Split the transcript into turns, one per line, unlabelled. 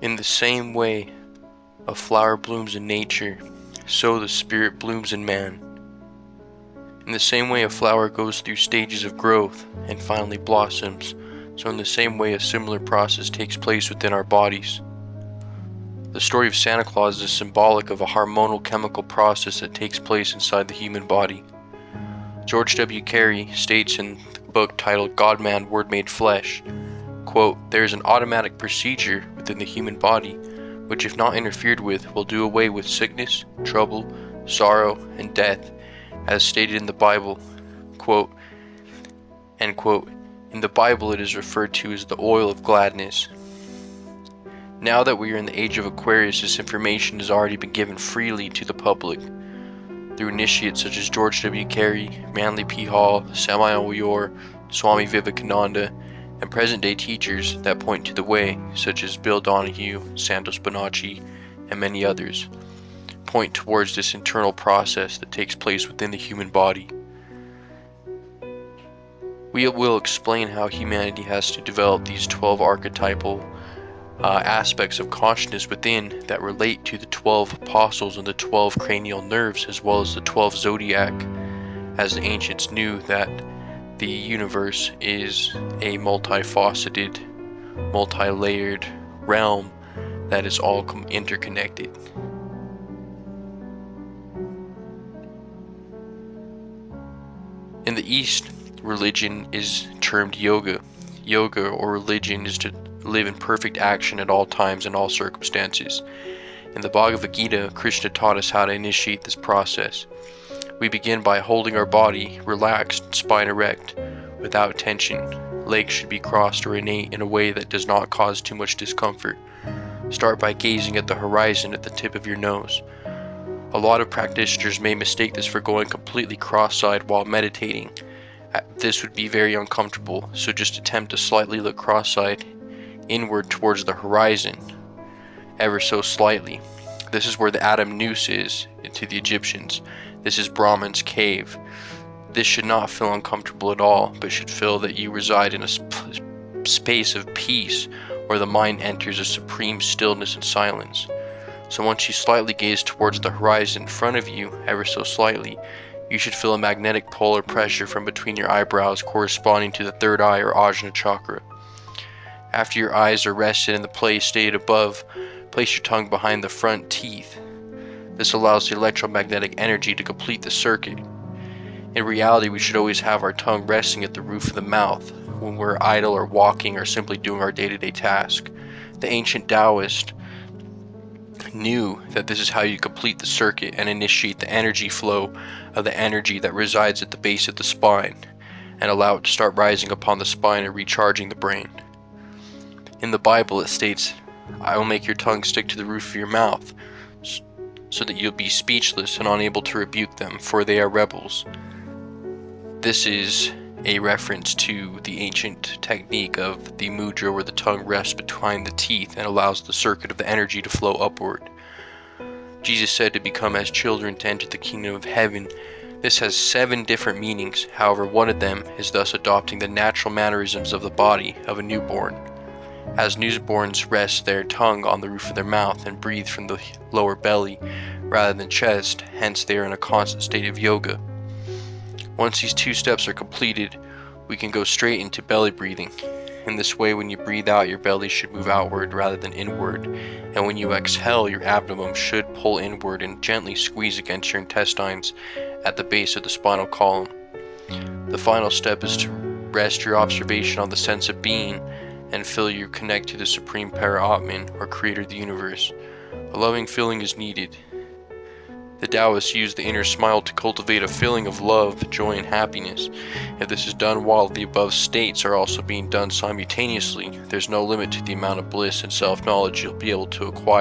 In the same way a flower blooms in nature, so the spirit blooms in man. In the same way a flower goes through stages of growth and finally blossoms, so in the same way a similar process takes place within our bodies. The story of Santa Claus is symbolic of a hormonal chemical process that takes place inside the human body. George W. Carey states in the book titled God, Man, Word Made Flesh, quote, "There is an automatic procedure within the human body which, if not interfered with, will do away with sickness, trouble, sorrow, and death, as stated in the Bible." Quote, end quote. In the Bible it is referred to as the oil of gladness. Now that we are in the age of Aquarius, this information has already been given freely to the public through initiates such as George W. Carey, Manly P. Hall, Samael Uyor, Swami Vivekananda, and present-day teachers that point to the way, such as Bill Donahue, Santos Bonacci, and many others, point towards this internal process that takes place within the human body. We will explain how humanity has to develop these 12 archetypal aspects of consciousness within that relate to the 12 apostles and the 12 cranial nerves, as well as the 12 zodiac, as the ancients knew that the universe is a multifaceted, multi-layered realm that is all interconnected. In the East, religion is termed yoga. Yoga, or religion, is to live in perfect action at all times and all circumstances. In the Bhagavad Gita, Krishna taught us how to initiate this process. We begin by holding our body relaxed, spine erect, without tension. Legs should be crossed or innate in a way that does not cause too much discomfort. Start by gazing at the horizon at the tip of your nose. A lot of practitioners may mistake this for going completely cross-eyed while meditating. This would be very uncomfortable, so just attempt to slightly look cross-eyed inward towards the horizon, ever so slightly. This is where the Adam Noose is to the Egyptians. This is Brahman's cave. This should not feel uncomfortable at all, but should feel that you reside in a space of peace where the mind enters a supreme stillness and silence. So once you slightly gaze towards the horizon in front of you, ever so slightly, you should feel a magnetic polar pressure from between your eyebrows corresponding to the third eye or Ajna chakra. After your eyes are rested in the place stated above, place your tongue behind the front teeth. This allows the electromagnetic energy to complete the circuit. In reality, we should always have our tongue resting at the roof of the mouth when we're idle or walking or simply doing our day-to-day task. The ancient Taoist knew that this is how you complete the circuit and initiate the energy flow of the energy that resides at the base of the spine and allow it to start rising upon the spine and recharging the brain. In the Bible it states, "I will make your tongue stick to the roof of your mouth, so that you'll be speechless and unable to rebuke them, for they are rebels." This is a reference to the ancient technique of the mudra, where the tongue rests between the teeth and allows the circuit of the energy to flow upward. Jesus said to become as children to enter the kingdom of heaven. This has 7 different meanings. However, one of them is thus adopting the natural mannerisms of the body of a newborn. As newborns rest their tongue on the roof of their mouth and breathe from the lower belly rather than chest, hence they are in a constant state of yoga. Once these 2 steps are completed, we can go straight into belly breathing. In this way, when you breathe out, your belly should move outward rather than inward, and when you exhale, your abdomen should pull inward and gently squeeze against your intestines at the base of the spinal column. The final step is to rest your observation on the sense of being and feel you connect to the Supreme Para-Atman, or Creator of the universe. A loving feeling is needed. The Taoists use the inner smile to cultivate a feeling of love, joy, and happiness. If this is done while the above states are also being done simultaneously, there's no limit to the amount of bliss and self-knowledge you'll be able to acquire.